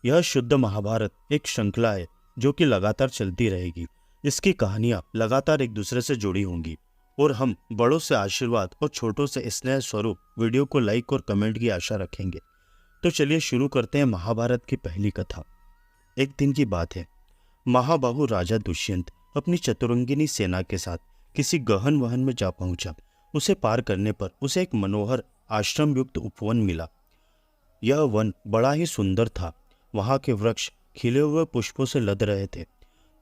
यह शुद्ध महाभारत एक श्रृंखला है जो कि लगातार चलती रहेगी। इसकी कहानियां लगातार एक दूसरे से जुड़ी होंगी और हम बड़ों से आशीर्वाद और छोटों से स्नेह स्वरूप वीडियो को लाइक और कमेंट की आशा रखेंगे। तो चलिए शुरू करते हैं महाभारत की पहली कथा। एक दिन की बात है, महाबाहु राजा दुष्यंत अपनी चतुरंगिनी सेना के साथ किसी गहन वहन में जा पहुंचा। उसे पार करने पर उसे एक मनोहर आश्रम युक्त उपवन मिला। यह वन बड़ा ही सुंदर था। वहां के वृक्ष खिले हुए पुष्पों से लद रहे थे।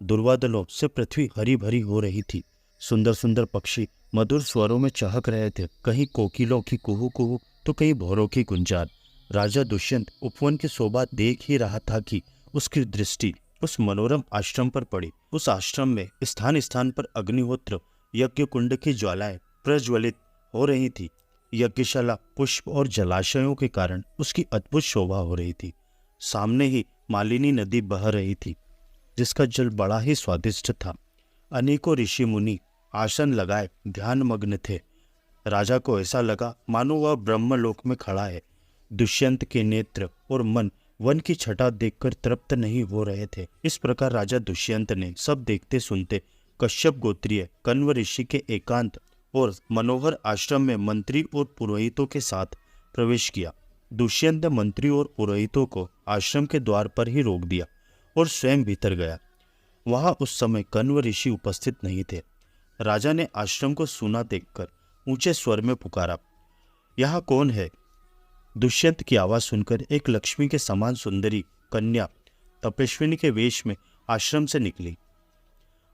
दुर्वादलों से पृथ्वी हरी भरी हो रही थी। सुंदर सुंदर पक्षी मधुर स्वरों में चहक रहे थे, कहीं कोकिलों की कुहू कुहू तो कहीं भौरों की गुंजार। राजा दुष्यंत उपवन की शोभा देख ही रहा था कि उसकी दृष्टि उस मनोरम आश्रम पर पड़ी। उस आश्रम में स्थान स्थान पर अग्निहोत्र यज्ञ कुंड की ज्वालाएं प्रज्वलित हो रही थी। यज्ञशाला पुष्प और जलाशयों के कारण उसकी अद्भुत शोभा हो रही थी। सामने ही मालिनी नदी बह रही थी जिसका जल बड़ा ही स्वादिष्ट था। अनेकों ऋषि मुनि आसन लगाए ध्यान मग्न थे। राजा को ऐसा लगा मानो वह ब्रह्मलोक में खड़ा है। दुष्यंत के नेत्र और मन वन की छटा देखकर तृप्त नहीं हो रहे थे। इस प्रकार राजा दुष्यंत ने सब देखते सुनते कश्यप गोत्रीय कण्व ऋषि के एकांत और मनोहर आश्रम में मंत्री और पुरोहितों के साथ प्रवेश किया। दुष्यंत ने मंत्री और पुरोहितों को आश्रम के द्वार पर ही रोक दिया और स्वयं भीतर गया। वहां उस समय कण्व ऋषि उपस्थित नहीं थे। राजा ने आश्रम को सूना देखकर ऊंचे स्वर में पुकारा, यहाँ कौन है? दुष्यंत की आवाज सुनकर एक लक्ष्मी के समान सुंदरी कन्या तपस्विनी के वेश में आश्रम से निकली।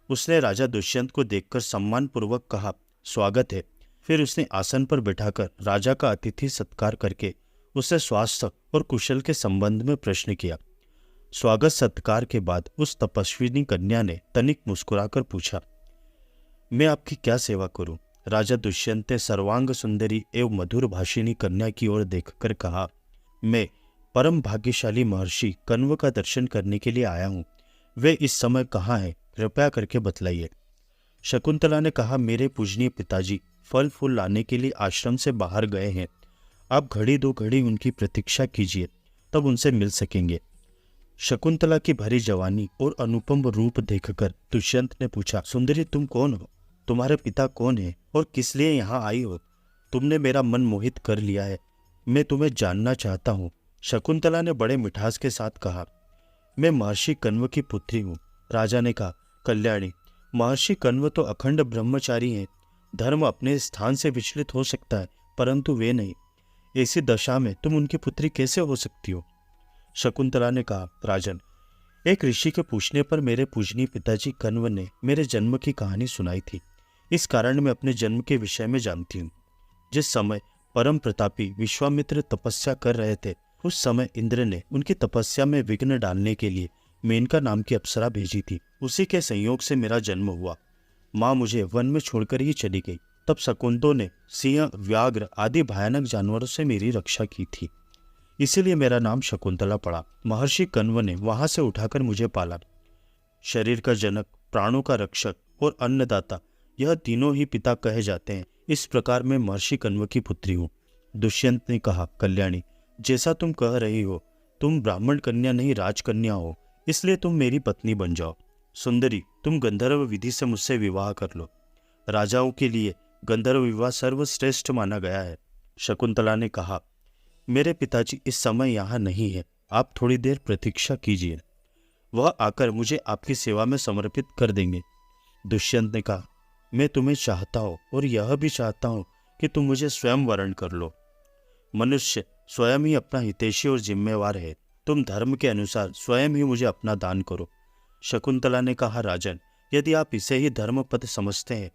उसने राजा दुष्यंत को देखकर सम्मान पूर्वक कहा, स्वागत है। फिर उसने आसन पर बैठाकर राजा का अतिथि सत्कार करके उससे स्वास्थ्य और कुशल के संबंध में प्रश्न किया। स्वागत सत्कार के बाद उस तपस्विनी कन्या ने तनिक मुस्कुराकर पूछा, मैं आपकी क्या सेवा करूं? राजा दुष्यंत ने सर्वांग सुंदरी एवं मधुर भाषिणी कन्या की ओर देखकर कहा, मैं परम भाग्यशाली महर्षि कण्व का दर्शन करने के लिए आया हूं। वे इस समय कहाँ हैं? कृपया करके बतलाइए। शकुंतला ने कहा, मेरे पूजनीय पिताजी फल फूल लाने के लिए आश्रम से बाहर गए हैं। आप घड़ी दो घड़ी उनकी प्रतीक्षा कीजिए, तब उनसे मिल सकेंगे। शकुंतला की भरी जवानी और अनुपम रूप देखकर दुष्यंत ने पूछा, सुंदरी तुम कौन हो? तुम्हारे पिता कौन है और किस लिए यहाँ आई हो? तुमने मेरा मन मोहित कर लिया है। मैं तुम्हें जानना चाहता हूँ। शकुंतला ने बड़े मिठास के साथ कहा, मैं महर्षि कण्व की पुत्री हूँ। राजा ने कहा, कल्याणी, महर्षि कण्व तो अखंड ब्रह्मचारी हैं। धर्म अपने स्थान से विचलित हो सकता है परंतु वे नहीं। ऐसी दशा में तुम उनकी पुत्री कैसे हो सकती हो? शकुंतला ने कहा, राजन, एक ऋषि के पूछने पर मेरे पूजनीय पिताजी कण्व ने मेरे जन्म की कहानी सुनाई थी। इस कारण मैं अपने जन्म के विषय में जानती हूँ। जिस समय परम प्रतापी विश्वामित्र तपस्या कर रहे थे, उस समय इंद्र ने उनकी तपस्या में विघ्न डालने के लिए मेनका नाम की अप्सरा भेजी थी। उसी के संयोग से मेरा जन्म हुआ। माँ मुझे वन में छोड़कर ही चली गई। तब शकुंतों ने सिंह, व्याघ्र आदि भयानक जानवरों से मेरी रक्षा की थी। इसीलिए मेरा नाम शकुंतला पड़ा। महर्षि कण्व ने वहां से उठाकर मुझे पाला। शरीर का जनक, प्राणों का रक्षक और अन्नदाता, यह तीनों ही पिता कहे जाते हैं। इस प्रकार मैं महर्षि कण्व की पुत्री हूँ। दुष्यंत ने कहा, कल्याणी, जैसा तुम कह रही हो, तुम ब्राह्मण कन्या नहीं राजकन्या हो, इसलिए तुम मेरी पत्नी बन जाओ। सुंदरी, तुम गंधर्व विधि से मुझसे विवाह कर लो। राजाओं के लिए गंधर्व विवाह सर्वश्रेष्ठ माना गया है। शकुंतला ने कहा, मेरे पिताजी इस समय यहाँ नहीं है, आप थोड़ी देर प्रतीक्षा कीजिए। वह आकर मुझे आपकी सेवा में समर्पित कर देंगे। दुष्यंत ने कहा, मैं तुम्हें चाहता हूँ और यह भी चाहता हूँ कि तुम मुझे स्वयं वरण कर लो। मनुष्य स्वयं ही अपना हितैषी और जिम्मेवार है। तुम धर्म के अनुसार स्वयं ही मुझे अपना दान करो। शकुंतला ने कहा, राजन, यदि आप इसे ही धर्म पद समझते हैं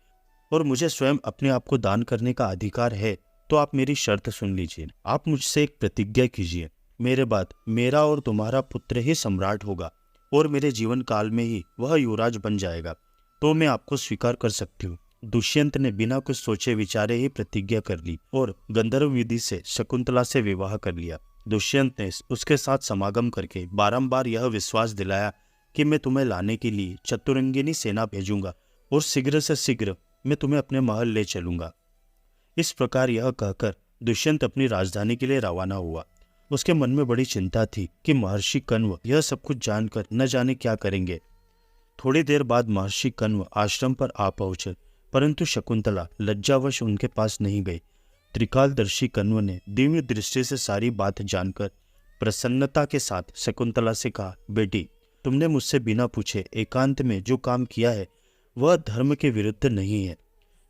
और मुझे स्वयं अपने आप को दान करने का अधिकार है, तो आप मेरी शर्त सुन लीजिए। आप मुझसे एक प्रतिज्ञा कीजिए। मेरे बाद मेरा और तुम्हारा पुत्र ही सम्राट होगा और मेरे जीवन काल में ही वह युवराज बन जाएगा, तो मैं आपको स्वीकार कर सकती हूँ। दुष्यंत ने बिना कुछ सोचे विचारे ही प्रतिज्ञा कर ली और गंधर्व विधि से शकुंतला से विवाह कर लिया। दुष्यंत ने उसके साथ समागम करके बारंबार यह विश्वास दिलाया कि मैं तुम्हें लाने के लिए चतुरंगिनी सेना भेजूंगा और शीघ्र से शीघ्र मैं तुम्हें अपने महल ले चलूंगा। इस प्रकार यह कहकर दुष्यंत अपनी राजधानी के लिए रवाना हुआ। उसके मन में बड़ी चिंता थी कि महर्षि कण्व यह सब कुछ जानकर न जाने क्या करेंगे। थोड़ी देर बाद महर्षि कण्व आश्रम पर आ पहुंचे, परंतु शकुंतला लज्जावश उनके पास नहीं गई। त्रिकालदर्शी कण्व ने दिव्य दृष्टि से सारी बात जानकर प्रसन्नता के साथ शकुंतला से कहा, बेटी, तुमने मुझसे बिना पूछे एकांत में जो काम किया है वह धर्म के विरुद्ध नहीं है।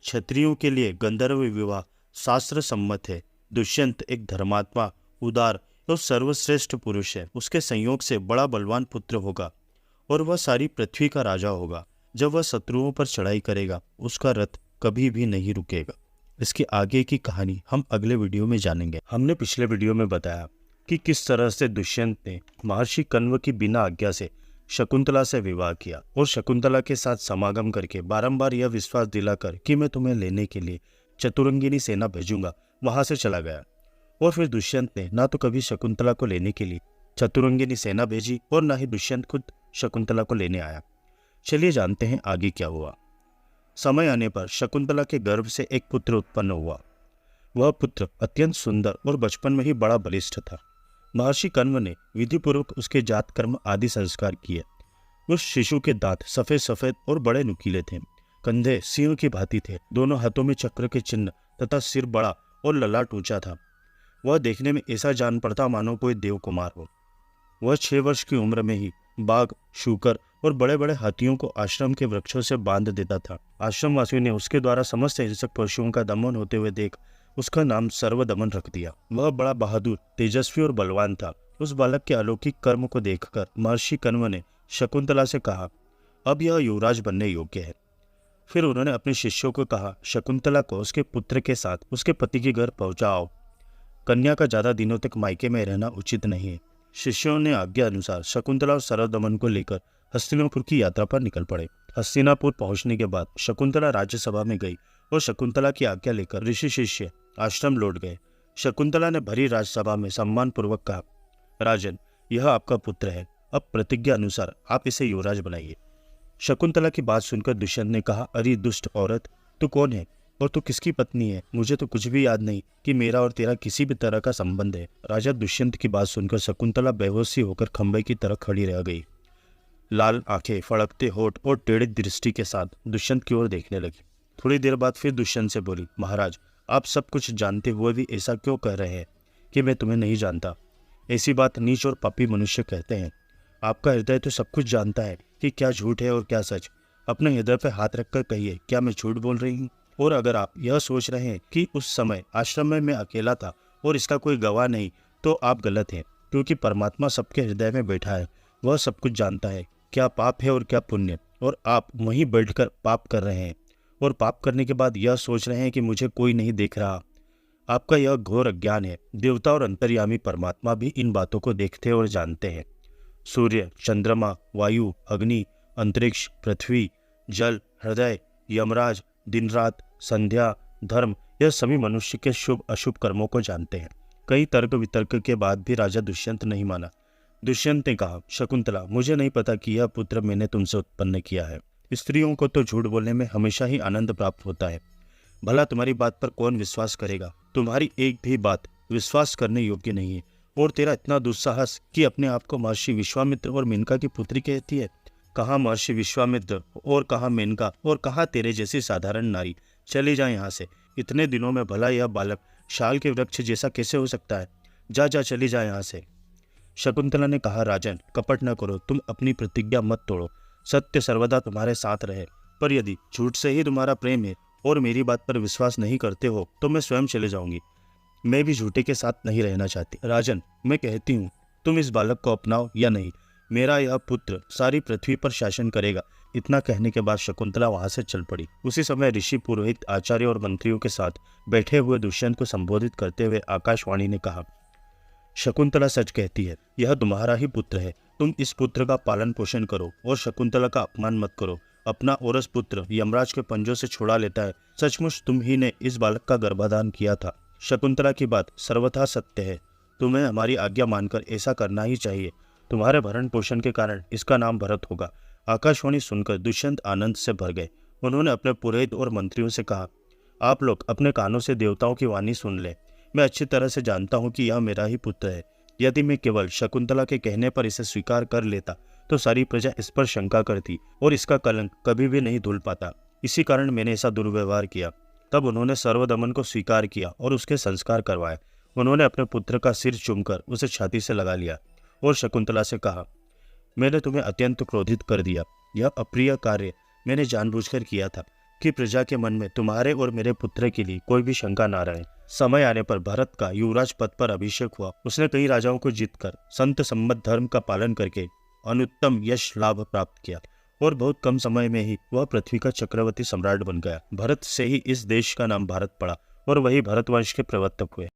क्षत्रियों के लिए गंधर्व विवाह शास्त्र सम्मत है। दुष्यंत एक धर्मात्मा, उदार और सर्वश्रेष्ठ पुरुष है। उसके संयोग से बड़ा बलवान पुत्र होगा और वह सारी पृथ्वी का राजा होगा। जब वह शत्रुओं पर चढ़ाई करेगा उसका रथ कभी भी नहीं रुकेगा। इसकी आगे की कहानी हम अगले वीडियो में जानेंगे। हमने पिछले वीडियो में बताया कि किस तरह से दुष्यंत ने महर्षि कण्व की बिना आज्ञा से शकुंतला से विवाह किया और शकुंतला के साथ समागम करके बारंबार यह विश्वास दिलाकर कि मैं तुम्हें लेने के लिए चतुरंगिनी सेना भेजूंगा, वहां से चला गया। और फिर दुष्यंत ने ना तो कभी शकुंतला को लेने के लिए चतुरंगिनी सेना भेजी और ना ही दुष्यंत खुद शकुंतला को लेने आया। चलिए जानते हैं आगे क्या हुआ। समय आने पर शकुंतला के गर्भ से एक पुत्र उत्पन्न हुआ। वह पुत्र अत्यंत सुंदर और बचपन में ही बड़ा बलिष्ठ था। महर्षि कण्व ने विधिपूर्वक उसके जात कर्म आदि संस्कार किए। उस शिशु के दांत सफेद सफेद और बड़े नुकीले थे। कंधे सिंह की भांति थे। दोनों हाथों में चक्र के चिन्ह तथा सिर बड़ा और ललाट ऊंचा था। वह देखने में ऐसा जान पड़ता मानो कोई देव कुमार हो। वह 6 वर्ष की उम्र में ही बाघ, शूकर और बड़े बड़े हाथियों को आश्रम के वृक्षों से बांध देता था। आश्रमवासियों ने उसके द्वारा समस्त हिंसक पशुओं का दमन होते हुए देख उसका नाम सर्वदमन रख दिया। वह बड़ा बहादुर, तेजस्वी और बलवान था। उस बालक के अलौकिक कर्म को देखकर महर्षि कण्व ने शकुंतला से कहा, अब यह युवराज बनने योग्य है। फिर उन्होंने अपने शिष्यों को कहा, शकुंतला को उसके पुत्र के साथ उसके पति के घर पहुंचाओ। कन्या का ज्यादा दिनों तक मायके में रहना उचित नहीं है। शिष्यों ने आज्ञा अनुसार शकुंतला और सर्वदमन को लेकर हस्तिनापुर की यात्रा पर निकल पड़े। हस्तिनापुर पहुंचने के बाद शकुंतला राज्यसभा में गई और शकुंतला की आज्ञा लेकर ऋषि शिष्य आश्रम लौट गए। शकुंतला ने भरी राजसभा में सम्मान पूर्वक कहा, राजन, यह आपका पुत्र है। अब प्रतिज्ञा अनुसार आप इसे युवराज बनाइए। शकुंतला की बात सुनकर दुष्यंत ने कहा, अरे दुष्ट औरत, तू कौन है और तू किसकी पत्नी है? मुझे तो कुछ भी याद नहीं कि मेरा और तेरा किसी भी तरह का संबंध है। राजा दुष्यंत की बात सुनकर शकुंतला बेहोशी होकर खंबे की तरह खड़ी रह गई। लाल आंखें, फड़कते होठ और टेढ़ी दृष्टि के साथ दुष्यंत की ओर देखने लगी। थोड़ी देर बाद फिर दुष्यंत से बोली, महाराज, आप सब कुछ जानते हुए भी ऐसा क्यों कह रहे हैं कि मैं तुम्हें नहीं जानता? ऐसी बात नीच और पापी मनुष्य कहते हैं। आपका हृदय तो सब कुछ जानता है कि क्या झूठ है और क्या सच। अपने हृदय पर हाथ रखकर कहिए, क्या मैं झूठ बोल रही हूँ? और अगर आप यह सोच रहे हैं कि उस समय आश्रम में मैं अकेला था और इसका कोई गवाह नहीं, तो आप गलत हैं, क्योंकि परमात्मा सबके हृदय में बैठा है। वह सब कुछ जानता है, क्या पाप है और क्या पुण्य, और आप वहीं बैठकर पाप कर रहे हैं और पाप करने के बाद यह सोच रहे हैं कि मुझे कोई नहीं देख रहा। आपका यह घोर अज्ञान है। देवता और अंतर्यामी परमात्मा भी इन बातों को देखते और जानते हैं। सूर्य, चंद्रमा, वायु, अग्नि, अंतरिक्ष, पृथ्वी, जल, हृदय, यमराज, दिन रात, संध्या, धर्म, यह सभी मनुष्य के शुभ अशुभ कर्मों को जानते हैं। कई तर्क वितर्क के बाद भी राजा दुष्यंत नहीं माना। दुष्यंत ने कहा, शकुंतला, मुझे नहीं पता कि यह पुत्र मैंने तुमसे उत्पन्न किया है। स्त्रियों को तो झूठ बोलने में हमेशा ही आनंद प्राप्त होता है। भला तुम्हारी बात पर कौन विश्वास करेगा? तुम्हारी एक भी बात विश्वास करने योग्य नहीं है। और तेरा इतना दुस्साहस कि अपने आप को महर्षि विश्वामित्र और मेनका की पुत्री कहती है। कहाँ महर्षि विश्वामित्र और कहाँ मेनका और कहाँ तेरे जैसी साधारण नारी। चली जा यहाँ से। इतने दिनों में भला यह बालक शाल के वृक्ष जैसा कैसे हो सकता है? जा जा, चली जा यहाँ से। शकुंतला ने कहा, राजन, कपट न करो, तुम अपनी प्रतिज्ञा मत तोड़ो। सत्य सर्वदा तुम्हारे साथ रहे। पर यदि झूठ से ही तुम्हारा प्रेम है और मेरी बात पर विश्वास नहीं करते हो तो मैं स्वयं चले जाऊंगी। मैं भी झूठे के साथ नहीं रहना चाहती। राजन, मैं कहती हूँ, तुम इस बालक को अपनाओ या नहीं। मेरा यह पुत्र सारी पृथ्वी पर शासन करेगा। इतना कहने के बाद शकुंतला वहां से चल पड़ी। उसी समय ऋषि, पुरोहित, आचार्य और मंत्रियों के साथ बैठे हुए दुष्यंत को संबोधित करते हुए आकाशवाणी ने कहा, शकुंतला सच कहती है, यह तुम्हारा ही पुत्र है। तुम इस पुत्र का पालन पोषण करो और शकुंतला का अपमान मत करो। अपना औरस पुत्र यमराज के पंजों से छुड़ा लेता है। सचमुच तुम ही ने इस बालक का गर्भाधान किया था। शकुंतला की बात सर्वथा सत्य है। तुम्हें हमारी आज्ञा मानकर ऐसा करना ही चाहिए। तुम्हारे भरण पोषण के कारण इसका नाम भरत होगा। आकाशवाणी सुनकर दुष्यंत आनंद से भर गए। उन्होंने अपने पुरोहित और मंत्रियों से कहा, आप लोग अपने कानों से देवताओं की वाणी सुन ले। मैं अच्छी तरह से जानता हूँ कि यह मेरा ही पुत्र है। यदि मैं केवल शकुंतला के कहने पर इसे स्वीकार कर लेता तो सारी प्रजा इस पर शंका करती और इसका कलंक कभी भी नहीं धुल पाता। इसी कारण मैंने ऐसा दुर्व्यवहार किया। तब उन्होंने सर्वदमन को स्वीकार किया और उसके संस्कार करवाए। उन्होंने अपने पुत्र का सिर चूमकर उसे छाती से लगा लिया और शकुंतला से कहा, मैंने तुम्हें अत्यंत क्रोधित कर दिया। यह अप्रिय कार्य मैंने जानबूझकर किया था कि प्रजा के मन में तुम्हारे और मेरे पुत्र के लिए कोई भी शंका ना रहे। समय आने पर भरत का युवराज पद पर अभिषेक हुआ। उसने कई राजाओं को जीतकर संत सम्मत धर्म का पालन करके अनुत्तम यश लाभ प्राप्त किया और बहुत कम समय में ही वह पृथ्वी का चक्रवर्ती सम्राट बन गया। भरत से ही इस देश का नाम भारत पड़ा और वही भरतवंश के प्रवर्तक हुए।